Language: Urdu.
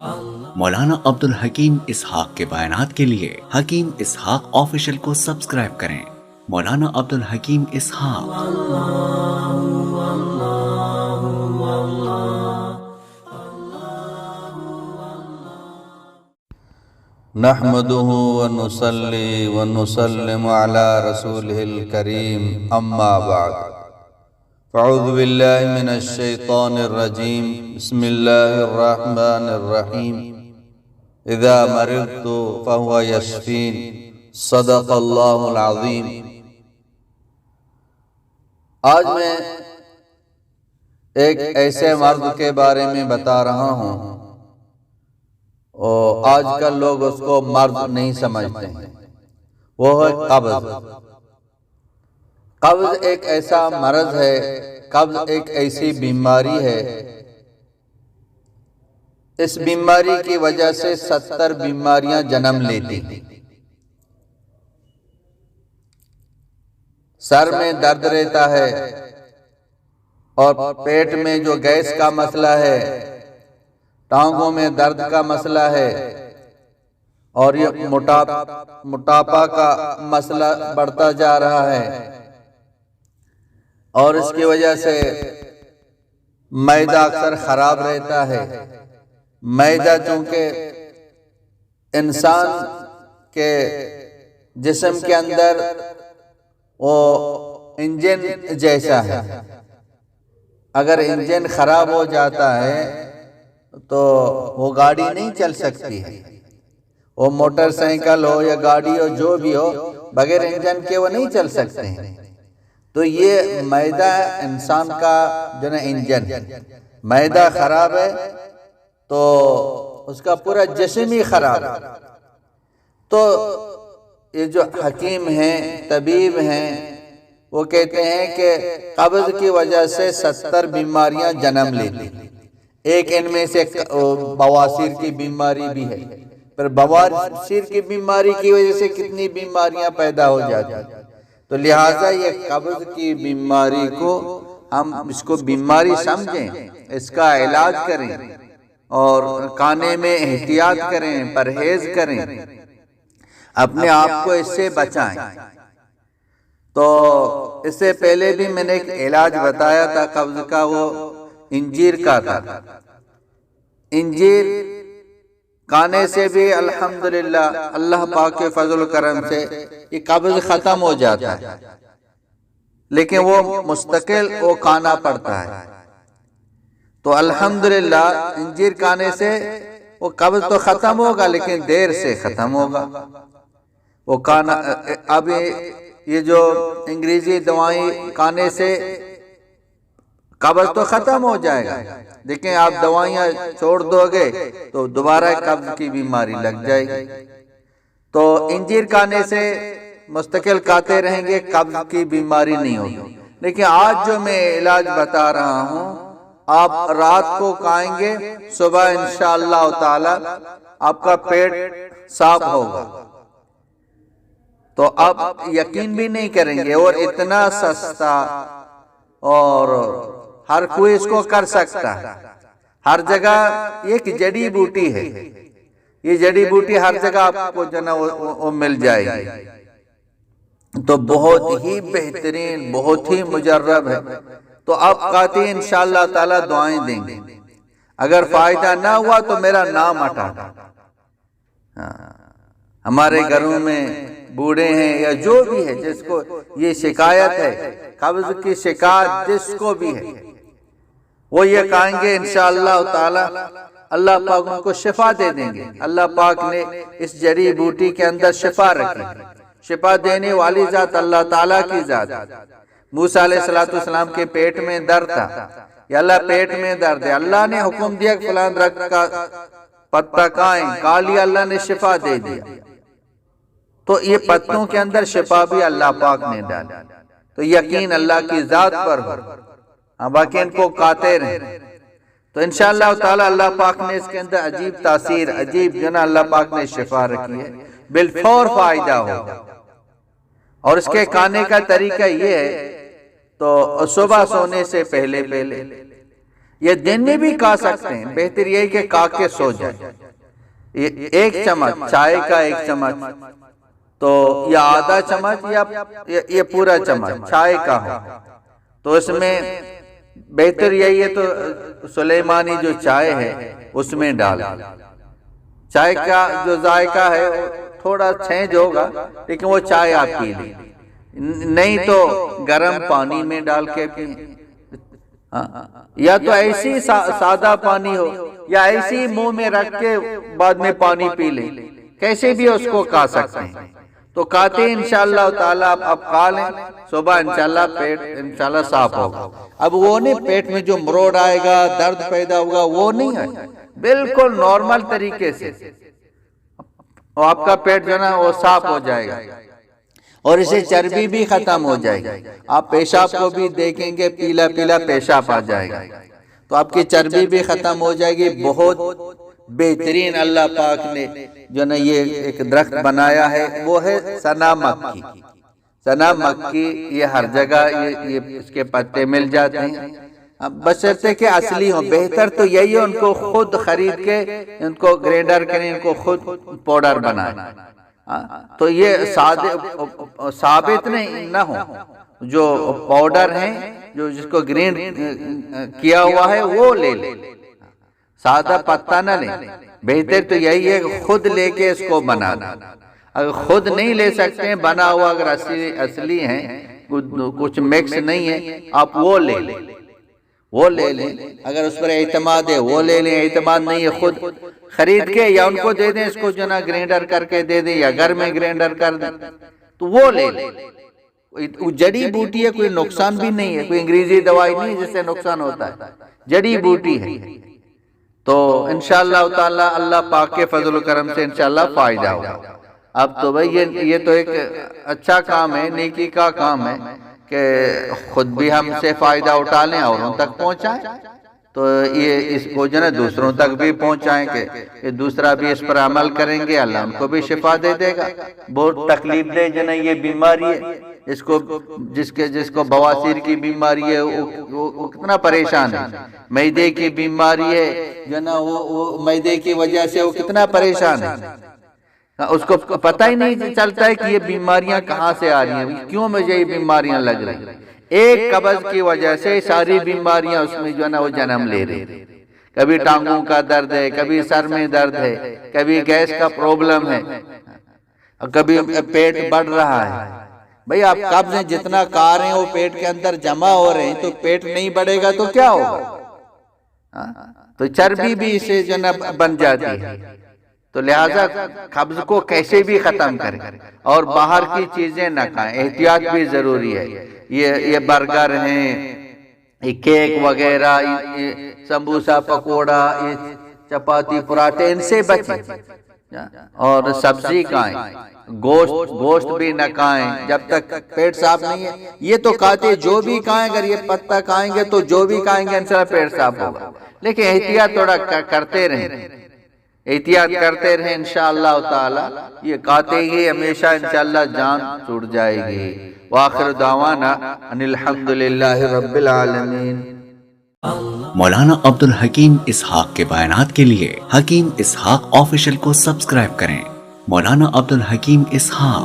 مولانا عبدالحکیم اسحاق کے بیانات کے لیے حکیم اسحاق آفیشل کو سبسکرائب کریں۔ مولانا عبدالحکیم اسحاق۔ نحمده ونصلي ونسلم على رسوله الكريم اما بعد فاعوذ بالله من الشيطان الرجيم بسم الله الرحمن الرحيم اذا مرضت فهو يشفين صدق الله العظيم۔ آج میں ایک ایسے مرض کے بارے میں بتا رہا ہوں اور آج کل لوگ اس کو مرض نہیں سمجھتے ہیں، وہ ہے قبض۔ قبض ایک ایسا مرض ہے، قبض ایک ایسی بیماری ہے، اس بیماری کی وجہ سے 70 بیماریاں جنم لیتی ہیں۔ سر میں درد رہتا ہے اور پیٹ میں جو گیس کا مسئلہ ہے، ٹانگوں میں درد کا مسئلہ ہے، اور یہ موٹاپا کا مسئلہ بڑھتا جا رہا ہے، اور اس کی وجہ سے معدہ اکثر خراب رہتا ہے۔ معدہ چونکہ انسان کے جسم کے اندر وہ انجن جیسا ہے، اگر انجن خراب ہو جاتا ہے تو وہ گاڑی نہیں چل سکتی ہے، وہ موٹر سائیکل ہو یا گاڑی ہو جو بھی ہو، بغیر انجن کے وہ نہیں چل سکتے ہیں۔ تو یہ معدہ انسان کا جو نا انجن، معدہ خراب ہے تو اس کا پورا جسم ہی خراب ہے۔ تو یہ جو حکیم ہیں، طبیب ہیں، وہ کہتے ہیں کہ قبض کی وجہ سے 70 بیماریاں جنم لیتی ہیں۔ ایک ان میں سے بواسیر کی بیماری بھی ہے، پر بواسیر کی بیماری کی وجہ سے کتنی بیماریاں پیدا ہو جاتی ہیں۔ تو لہٰذا یہ قبض کی بیماری کو ہم اس کو بیماری سمجھیں، اس کا علاج کریں اور کھانے میں احتیاط کریں، پرہیز کریں، اپنے آپ کو اس سے بچائیں۔ تو اس سے پہلے بھی میں نے ایک علاج بتایا تھا قبض کا، وہ انجیر کا تھا۔ انجیر کھانے سے بھی الحمدللہ اللہ پاک کے فضل و کرم سے یہ قبض ختم ہو جاتا ہے، لیکن وہ مستقل وہ کھانا پڑتا ہے۔ تو الحمدللہ انجیر کھانے سے وہ قبض تو ختم ہوگا، لیکن دیر سے ختم ہوگا وہ کھانا۔ اب یہ جو انگریزی دوائیں کھانے سے قبض تو ختم ہو جائے گا، لیکن آپ دوائیاں چھوڑ دو گے تو دوبارہ قبض کی بیماری لگ جائے گی۔ تو انجیر کھانے سے مستقل کھاتے رہیں گے، قبض کی بیماری نہیں ہوگی۔ لیکن آج جو میں علاج بتا رہا ہوں، آپ رات کو کھائیں گے، صبح انشاءاللہ تعالی آپ کا پیٹ صاف ہوگا۔ تو آپ یقین بھی نہیں کریں گے، اور اتنا سستا اور ہر کوئی اس کو کر سکتا ہے۔ ہر جگہ ایک جڑی بوٹی ہے، یہ جڑی بوٹی ہر جگہ آپ کو جو نا وہ مل جائے گی۔ تو بہت ہی بہترین، بہت ہی مجرب ہے۔ تو آپ کہتے ہیں انشاءاللہ تعالی دعائیں دیں گے، اگر فائدہ نہ ہوا تو میرا نام ہٹا۔ ہمارے گھروں میں بوڑھے ہیں یا جو بھی ہے جس کو یہ شکایت ہے، قبض کی شکایت جس کو بھی ہے، وہ یہ کہیں گے انشاءاللہ تعالی اللہ پاک ان کو شفا دے دیں گے۔ اللہ پاک نے اس جڑی بوٹی کے اندر شفا رکھی، شفا دینے والی ذات اللہ تعالیٰ کی ذات۔ موسیٰ علیہ السلام کے پیٹ میں درد تھا، یا اللہ پیٹ میں درد ہے، اللہ نے حکم دیا کہ فلان رنگ کا پتا کھائیں، کھا لیا، اللہ نے شفا دے دیا۔ تو یہ پتوں کے اندر شفا بھی اللہ پاک نے ڈالی۔ تو یقین اللہ کی ذات پر ہو، باقی ان کو کھاتے رہیں۔ تو انشاءاللہ تعالی اللہ پاک نے اس کے اندر عجیب تاثیر، عجیب جنا اللہ پاک نے شفا رکھی ہے، بالفور فائدہ ہوگا۔ اور اس کے کھانے کا طریقہ یہ ہے، تو صبح سونے سے پہلے یہ دن میں بھی کھا سکتے ہیں، بہتر یہ کہ کھا کے سو جائے۔ ایک چمچ چائے کا، ایک چمچ تو یا آدھا چمچ یا یہ پورا چمچ چائے کا ہو تو اس میں بہتر یہی ہے تو سلیمانی جو چائے ہے اس میں ڈال۔ چائے کا جو ذائقہ ہے تھوڑا چینج ہوگا لیکن وہ چائے آپ پی لیں، نہیں تو گرم پانی میں ڈال کے پئیں، یا تو ایسی سادہ پانی ہو یا ایسی منہ میں رکھ کے بعد میں پانی پی لیں، کیسے بھی اس کو کھا سکتے ہیں۔ تو کھاتے ہیں انشاءاللہ تعالیٰ آپ کھا لیں، صبح انشاءاللہ پیٹ انشاءاللہ صاف ہوگا۔ اب وہ نہیں پیٹ میں جو مروڑ آئے گا، درد پیدا ہوگا، وہ نہیں ہے، بالکل نارمل طریقے سے آپ کا پیٹ جو ہے نا وہ صاف ہو جائے گا، اور اسے چربی بھی ختم ہو جائے گی۔ آپ پیشاب کو بھی دیکھیں گے پیلا پیلا پیشاب آ جائے گا، تو آپ کی چربی بھی ختم ہو جائے گی۔ بہت بہترین اللہ پاک نے جو نا یہ ایک درخت بنایا ہے وہ ہے سنا مکی۔ سنا مکی یہ ہر جگہ یہ اس کے پتے مل جاتے ہیں، بشرطے کہ اصلی ہوں۔ بہتر تو یہی ہے ان کو خود خرید کے ان کو گرینڈر کریں، ان کو خود پاؤڈر بنائیں، تو یہ ثابت نہیں نہ ہو۔ جو پاؤڈر ہیں جو جس کو گرینڈ کیا ہوا ہے وہ لے لیں، سادہ پتا نہ لیں۔ بہتر تو یہی ہے کہ خود لے کے اس کو بنا دیں۔ اگر خود نہیں لے سکتے ہیں بنا ہوا، اگر اصلی ہیں کچھ مکس نہیں ہے، آپ وہ لے لیں، وہ لے لیں۔ اگر اس پر اعتماد ہے وہ لے لیں، اعتماد نہیں ہے خود خرید کے یا ان کو دے دیں، اس کو جو نا گرینڈر کر کے دے دیں یا گھر میں گرینڈر کر دیں تو وہ لے لیں۔ جڑی بوٹی ہے، کوئی نقصان بھی نہیں ہے، کوئی انگریزی دوائی نہیں جس سے نقصان ہوتا ہے، جڑی بوٹی ہے۔ تو انشاءاللہ تعالی اللہ پاک کے فضل و کرم سے انشاءاللہ فائدہ ہوگا۔ اب تو بھئی یہ تو ایک اچھا کام ہے، نیکی کا کام ہے کہ خود بھی ہم سے فائدہ اٹھا لیں اور ان تک پہنچائیں، تو یہ اس کو جو ہے دوسروں تک بھی پہنچائیں کہ دوسرا بھی اس پر عمل کریں گے، اللہ ان کو بھی شفا دے دے گا۔ بہت تکلیف دہ جو ہے یہ بیماری ہے، جس کو بواسیر کی بیماری ہے وہ کتنا پریشان ہے، معدے کی بیماری ہے جو نا وہ معدے کی وجہ سے وہ کتنا پریشان ہے، اس کو پتہ ہی نہیں چلتا ہے کہ یہ بیماریاں کہاں سے آ رہی ہیں، کیوں مجھے یہ بیماریاں لگ رہی ہیں۔ ایک قبض کی وجہ سے ساری بیماریاں اس میں جو ہے نا وہ جنم لے رہی ہیں۔ کبھی ٹانگوں کا درد ہے، کبھی سر میں درد ہے، کبھی گیس کا پرابلم ہے، کبھی پیٹ بڑھ رہا ہے۔ بھئی آپ قبضیں جتنا کھا رہے ہیں وہ پیٹ کے اندر جمع ہو رہے ہیں، تو پیٹ نہیں بڑھے گا تو کیا ہوگا؟ تو چربی بھی اسے جو نا بن جاتی ہے۔ تو لہٰذا قبض کو کیسے بھی ختم کریں اور باہر کی چیزیں نہ کھائیں، احتیاط بھی ضروری ہے۔ یہ برگر ہیں، یہ کیک وغیرہ، سمبوسا پکوڑا، یہ چپاتی پراٹھے، ان سے بچیں اور سبزی کھائیں، گوشت بھی نہ کھائیں جب تک پیٹ صاف نہیں ہے۔ یہ تو کھاتے جو بھی کھائیں، اگر یہ پتا کھائیں گے تو جو بھی کھائیں گے انشاءاللہ پیٹ صاف ہوگا، لیکن احتیاط تھوڑا کرتے رہیں، احتیاط کرتے رہیں انشاءاللہ تعالی۔ یہ کھاتے ہی ہمیشہ انشاءاللہ جان چھوٹ جائے گی۔ وآخر دعوانا ان الحمدللہ رب العالمین۔ مولانا عبد الحکیم اسحاق کے بیانات کے لیے حکیم اسحاق آفیشل کو سبسکرائب کریں۔ مولانا عبد الحکیم اسحاق۔